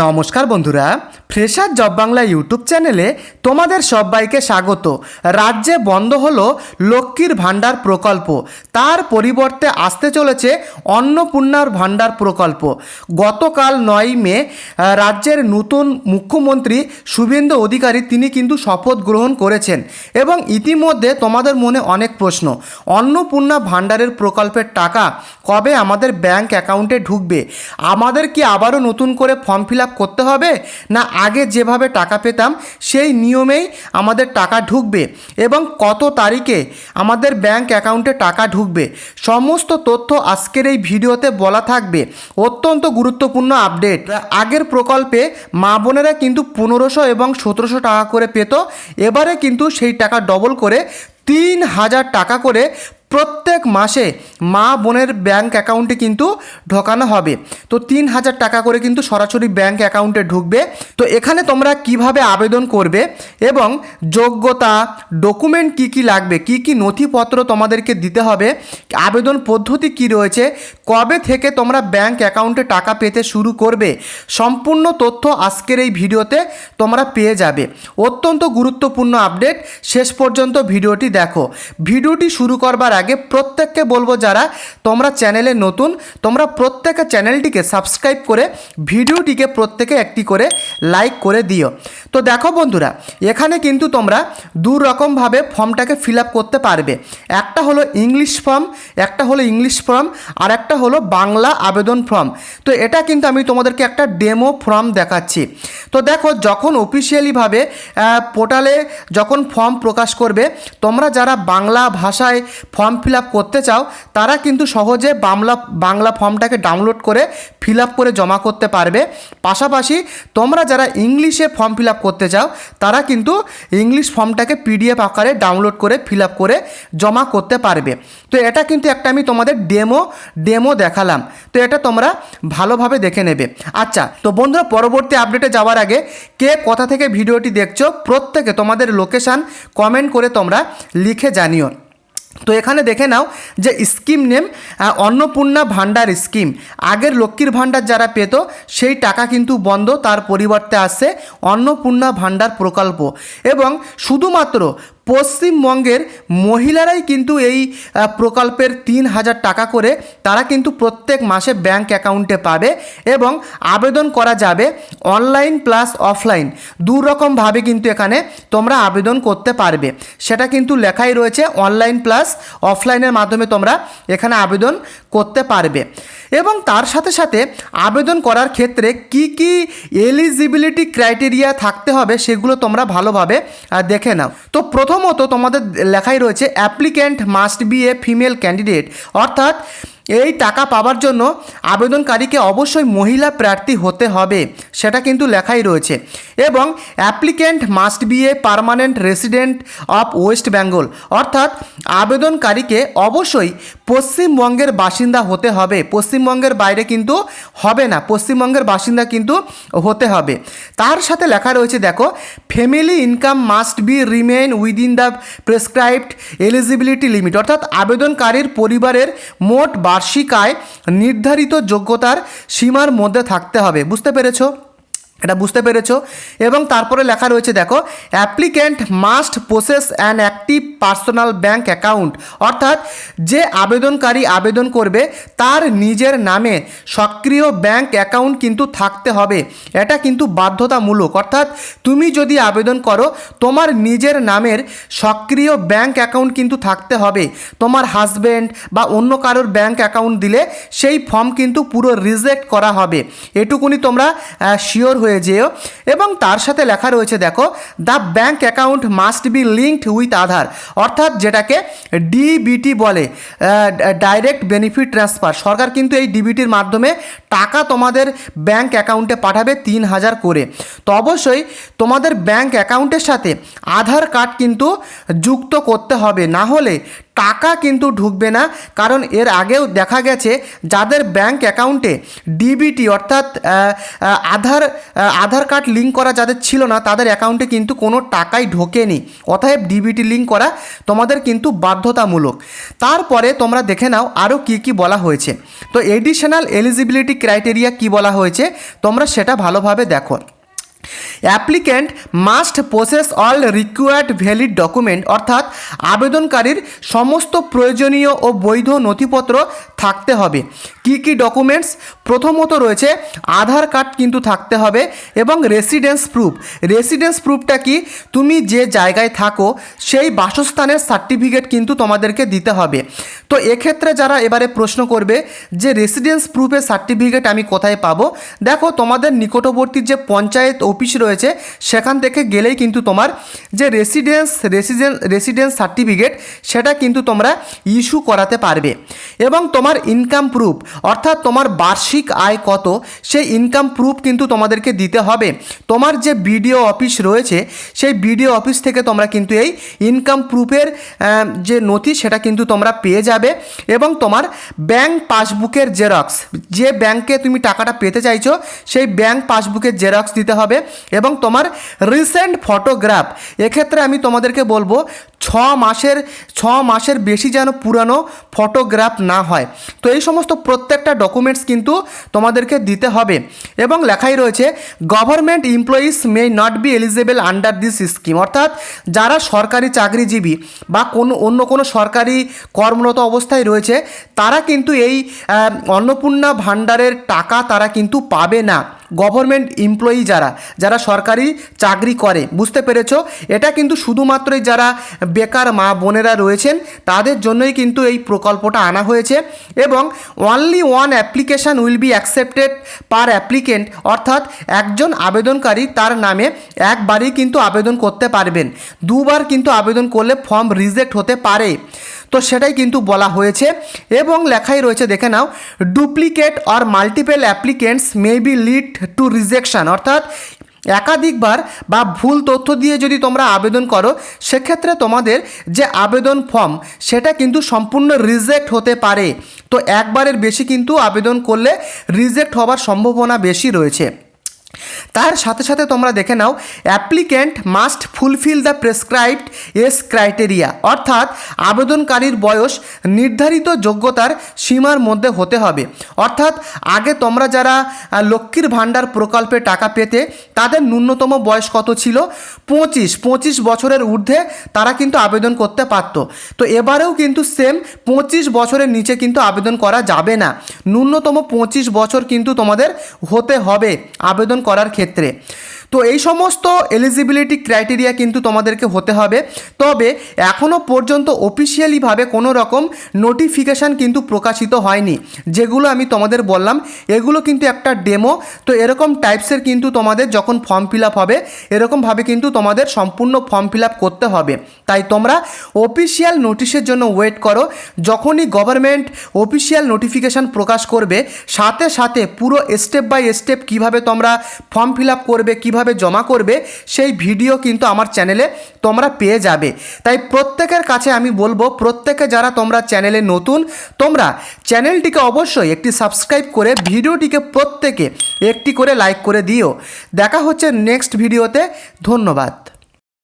নমস্কার বন্ধুরা, fresher job Bangla YouTube চ্যানেলে তোমাদের সবাইকে স্বাগত। রাজ্যে বন্ধ হলো লক্ষ্মীর ভাণ্ডার প্রকল্প, তার পরিবর্তে আসতে চলেছে অন্নপূর্ণার ভাণ্ডার প্রকল্প। গতকাল 9 মে রাজ্যের নতুন মুখ্যমন্ত্রী শুভেন্দু অধিকারী তিনি কিন্তু শপথ গ্রহণ করেছেন এবং ইতিমধ্যে তোমাদের মনে অনেক প্রশ্ন, অন্নপূর্ণা ভাণ্ডারের প্রকল্পের টাকা কবে আমাদের ব্যাংক অ্যাকাউন্টে ঢুকবে? আমাদের কি আবারও নতুন করে ফর্ম ফিল আপ করতে হবে, না আগে যেভাবে টাকা পেতাম সেই নিয়মেই আমাদের টাকা ঢুকবে এবং কত তারিখে আমাদের ব্যাংক অ্যাকাউন্টে টাকা ঢুকবে? সমস্ত তথ্য আজকের এই ভিডিওতে বলা থাকবে। অত্যন্ত গুরুত্বপূর্ণ আপডেট। আগের প্রকল্পে মা বোনেরা কিন্তু 1500 এবং 1700 টাকা করে পেত, এবারে কিন্তু সেই টাকা ডবল করে 3000 টাকা করে প্রত্যেক মাসে মা বোনের ব্যাংক অ্যাকাউন্টে কিন্তু ঢোকানো হবে। তো 3000 টাকা করে কিন্তু সরাসরি ব্যাংক অ্যাকাউন্টে ঢুকবে। তো এখানে তোমরা কিভাবে আবেদন করবে এবং যোগ্যতা, ডকুমেন্ট কি কি লাগবে, কি কি নথিপত্র তোমাদেরকে দিতে হবে, আবেদন পদ্ধতি কি রয়েছে, কবে থেকে তোমরা ব্যাংক অ্যাকাউন্টে টাকা পেতে শুরু করবে, সম্পূর্ণ তথ্য আজকের এই ভিডিওতে তোমরা পেয়ে যাবে। অত্যন্ত গুরুত্বপূর্ণ আপডেট, শেষ পর্যন্ত ভিডিওটি দেখো। ভিডিওটি শুরু করবার আগে প্রত্যেককে বলবো, যারা তোমরা চ্যানেলে নতুন, তোমরা প্রত্যেকে চ্যানেলটিকে সাবস্ক্রাইব করে ভিডিওটিকে প্রত্যেকে একটি করে লাইক করে দিও। তো দেখো বন্ধুরা, এখানে কিন্তু তোমরা দু রকমভাবে ফর্মটাকে ফিল আপ করতে পারবে। একটা হলো ইংলিশ ফর্ম, আর একটা হলো বাংলা আবেদন ফর্ম। তো এটা কিন্তু আমি তোমাদেরকে একটা ডেমো ফর্ম দেখাচ্ছি। তো দেখো, যখন অফিসিয়ালিভাবে পোর্টালে যখন ফর্ম প্রকাশ করবে, তোমরা যারা বাংলা ভাষায় ফর্ম ফিল আপ করতে চাও তারা কিন্তু সহজে বাংলা ফর্মটাকে ডাউনলোড করে ফিল আপ করে জমা করতে পারবে। পাশাপাশি তোমরা যারা ইংলিশে ফর্ম ফিল আপ করতে চাও তারা কিন্তু ইংলিশ ফর্মটাকে পিডিএফ আকারে ডাউনলোড করে ফিল আপ করে জমা করতে পারবে। তো এটা কিন্তু একটা আমি তোমাদের ডেমো দেখালাম। তো এটা তোমরা ভালোভাবে দেখে নেবে। আচ্ছা, তো বন্ধুরা, পরবর্তী আপডেটে যাওয়ার আগে কে কোথা থেকে ভিডিওটি দেখছো প্রত্যেকে তোমাদের লোকেশান কমেন্ট করে তোমরা লিখে জানিও। তো এখানে দেখে নাও যে স্কিম নেম অন্নপূর্ণা ভাণ্ডার স্কিম। আগের লক্ষ্মীর ভাণ্ডার যারা পেত সেই টাকা কিন্তু বন্ধ, তার পরিবর্তে আসছে অন্নপূর্ণা ভাণ্ডার প্রকল্প এবং শুধুমাত্র পশ্চিমবঙ্গের মহিলারাই কিন্তু এই প্রকল্পের 3000 টাকা করে তারা কিন্তু প্রত্যেক মাসে ব্যাংক অ্যাকাউন্টে পাবে এবং আবেদন করা যাবে অনলাইন প্লাস অফলাইন, দু রকমভাবে কিন্তু এখানে তোমরা আবেদন করতে পারবে। সেটা কিন্তু লেখাই রয়েছে, অনলাইন প্লাস অফলাইনের মাধ্যমে তোমরা এখানে আবেদন করতে পারবে। এবং তার সাথে সাথে আবেদন করার ক্ষেত্রে কি কি এলিজিবিলিটি ক্রাইটেরিয়া থাকতে হবে সেগুলো তোমরা ভালোভাবে দেখে নাও। তো প্রথমত তোমাদের লেখাই রয়েছে applicant must B a female candidate, অর্থাৎ এই টাকা পাওয়ার জন্য আবেদনকারীকে অবশ্যই মহিলা প্রার্থী হতে হবে, সেটা কিন্তু লেখাই রয়েছে। এবং applicant must B a permanent resident of West Bengal, অর্থাৎ আবেদনকারীকে অবশ্যই পশ্চিমবঙ্গের বাসিন্দা হতে হবে, পশ্চিমবঙ্গের বাইরে কিন্তু হবে না, পশ্চিমবঙ্গের বাসিন্দা কিন্তু হতে হবে। তার সাথে লেখা রয়েছে, দেখো, family income must be remain within the prescribed eligibility limit, অর্থাৎ আবেদনকারীর পরিবারের মোট বার্ষিক আয় নির্ধারিত যোগ্যতার সীমার মধ্যে থাকতে হবে। বুঝতে পেরেছো? এটা বুঝতে পেরেছো? এবং তারপরে লেখা রয়েছে, দেখো, applicant must process an active personal bank account, অর্থাৎ যে আবেদনকারী আবেদন করবে তার নিজের নামে সক্রিয় ব্যাঙ্ক অ্যাকাউন্ট কিন্তু থাকতে হবে। এটা কিন্তু বাধ্যতামূলক, অর্থাৎ তুমি যদি আবেদন করো তোমার নিজের নামের সক্রিয় ব্যাঙ্ক অ্যাকাউন্ট কিন্তু থাকতে হবে। তোমার হাজব্যান্ড বা অন্য কারোর ব্যাঙ্ক অ্যাকাউন্ট দিলে সেই ফর্ম কিন্তু পুরো রিজেক্ট করা হবে, এটুকুনি তোমরা শিওর হয়ে যেও। এবং তার সাথে লেখা রয়েছে, দেখো, the bank account must be linked with Aadhaar, অর্থাৎ যেটাকে ডিবিটি বলে, ডাইরেক্ট বেনিফিট ট্রান্সফার। সরকার কিন্তু এই ডিবিটির মাধ্যমে টাকা তোমাদের ব্যাঙ্ক অ্যাকাউন্টে পাঠাবে 3000 করে। তো অবশ্যই তোমাদের ব্যাঙ্ক অ্যাকাউন্টের সাথে আধার কার্ড কিন্তু যুক্ত করতে হবে, না হলে টাকা কিন্তু ঢুকবে না। কারণ এর আগেও দেখা গেছে যাদের ব্যাঙ্ক অ্যাকাউন্টে ডিবিটি অর্থাৎ আধার আধার কার্ড লিঙ্ক করা যাদের ছিল না তাদের অ্যাকাউন্টে কিন্তু কোনো টাকাই ঢোকেনি, অতএব ডিবিটি লিঙ্ক করা তোমাদের কিন্তু বাধ্যতামূলক। তারপরে তোমরা দেখে নাও আরও কী কী বলা হয়েছে। তো এডিশনাল এলিজিবিলিটি ক্রাইটেরিয়া কি বলা হয়েছে তোমরা সেটা ভালোভাবে দেখো। Applicant must process all required valid document, অর্থাৎ আবেদনকারীর সমস্ত প্রয়োজনীয় ও বৈধ নথিপত্র থাকতে হবে। কি কি ডকুমেন্টস? প্রথমত রয়েছে আধার কার্ড কিন্তু থাকতে হবে এবং রেসিডেন্স প্রুফ। রেসিডেন্স প্রুফটা কি? তুমি যে জায়গায় থাকো সেই বাসস্থানের সার্টিফিকেট কিন্তু তোমাদেরকে দিতে হবে। তো এক্ষেত্রে যারা এবারে প্রশ্ন করবে যে রেসিডেন্স প্রুফের সার্টিফিকেট আমি কোথায় পাবো, দেখো তোমাদের নিকটবর্তী যে পঞ্চায়েত অফিস রয়েছে সেখান থেকে গেলেই কিন্তু তোমার যে রেসিডেন্স সার্টিফিকেট সেটা কিন্তু তোমরা ইস্যু করাতে পারবে। এবং তোমার ইনকাম প্রুফ, অর্থাৎ তোমার বার্ষিক আয় কত সেই ইনকাম প্রুফ কিন্তু তোমাদেরকে দিতে হবে। তোমার যে বিডিও অফিস রয়েছে সেই বিডিও অফিস থেকে তোমরা কিন্তু এই ইনকাম প্রুফের যে নথি সেটা কিন্তু তোমরা পেয়ে যাবে। এবং তোমার ব্যাংক পাসবুকের জেরক্স, যে ব্যাংকে তুমি টাকাটা পেতে চাইছো সেই ব্যাংক পাসবুকের জেরক্স দিতে হবে। এবং তোমার রিসেন্ট ফটোগ্রাফ, এক্ষেত্রে আমি তোমাদেরকে বলবো 6 মাসের বেশি যেন পুরানো ফটোগ্রাফ না হয়। তো এই সমস্ত প্রত্যেকটা ডকুমেন্টস কিন্তু তোমাদেরকে দিতে হবে। এবং লেখাই রয়েছে government employees may not be eligible under this scheme, অর্থাৎ যারা সরকারি চাকরিজীবী বা অন্য কোনো সরকারি কর্মরত অবস্থায় রয়েছে তারা কিন্তু এই অন্নপূর্ণা ভাণ্ডারের টাকা তারা কিন্তু পাবে না। গভর্নমেন্ট এমপ্লয়ি যারা সরকারি চাকরি করে, বুঝতে পেরেছো? এটা কিন্তু শুধুমাত্রই যারা বেকার মা বোনেরা রয়েছেন তাদের জন্যই কিন্তু এই প্রকল্পটা আনা হয়েছে। এবং only one application will be accepted per applicant, অর্থাৎ একজন আবেদনকারী তার নামে একবারই কিন্তু আবেদন করতে পারবেন, দুবার কিন্তু আবেদন করলে ফর্ম রিজেক্ট হতে পারে। তো সেটাই কিন্তু বলা হয়েছে। এবং লেখাই রয়েছে, দেখে নাও, duplicate or multiple applicants may be lead to rejection, অর্থাৎ একাধিকবার বা ভুল তথ্য দিয়ে যদি তোমরা আবেদন করো সেক্ষেত্রে তোমাদের যে আবেদন ফর্ম সেটা কিন্তু সম্পূর্ণ রিজেক্ট হতে পারে। তো একবারের বেশি কিন্তু আবেদন করলে রিজেক্ট হওয়ার সম্ভাবনা বেশি রয়েছে। তার সাথে সাথে তোমরা দেখে নাও applicant must fulfil the prescribed age criteria, অর্থাৎ আবেদনকারীর বয়স নির্ধারিত যোগ্যতার সীমার মধ্যে হতে হবে। অর্থাৎ আগে তোমরা যারা লক্ষ্মীর ভাণ্ডার প্রকল্পে টাকা পেতে তাদের ন্যূনতম বয়স কত ছিল? 25 বছরের ঊর্ধ্বে তারা কিন্তু আবেদন করতে পারতো। তো এবারেও কিন্তু সেম 25 বছরের নিচে কিন্তু আবেদন করা যাবে না, ন্যূনতম 25 বছর কিন্তু তোমাদের হতে হবে আবেদন করার ক্ষেত্রে। তো এই সমস্ত এলিজিবিলিটি ক্রাইটেরিয়া কিন্তু তোমাদেরকে হতে হবে। তবে এখনও পর্যন্ত অফিসিয়ালিভাবে কোনো রকম নোটিফিকেশান কিন্তু প্রকাশিত হয়নি। যেগুলো আমি তোমাদের বললাম এগুলো কিন্তু একটা ডেমো। তো এরকম টাইপসের কিন্তু তোমাদের যখন ফর্ম ফিল আপ হবে এরকমভাবে কিন্তু তোমাদের সম্পূর্ণ ফর্ম ফিল আপ করতে হবে। তাই তোমরা অফিসিয়াল নোটিশের জন্য ওয়েট করো। যখনই গভর্নমেন্ট অফিসিয়াল নোটিফিকেশান প্রকাশ করবে সাথে সাথে পুরো স্টেপ বাই স্টেপ কীভাবে তোমরা ফর্ম ফিল আপ করবে, কীভাবে জমা করবে সেই ভিডিও কিন্তু আমার চ্যানেলে তোমরা পেয়ে যাবে। তাই প্রত্যেকের কাছে আমি বলবো, প্রত্যেকে যারা তোমরা চ্যানেলে নতুন তোমরা চ্যানেলটিকে অবশ্যই একটি সাবস্ক্রাইব করে ভিডিওটিকে প্রত্যেকে একটি করে লাইক করে দিও। দেখা হচ্ছে নেক্সট ভিডিওতে। ধন্যবাদ।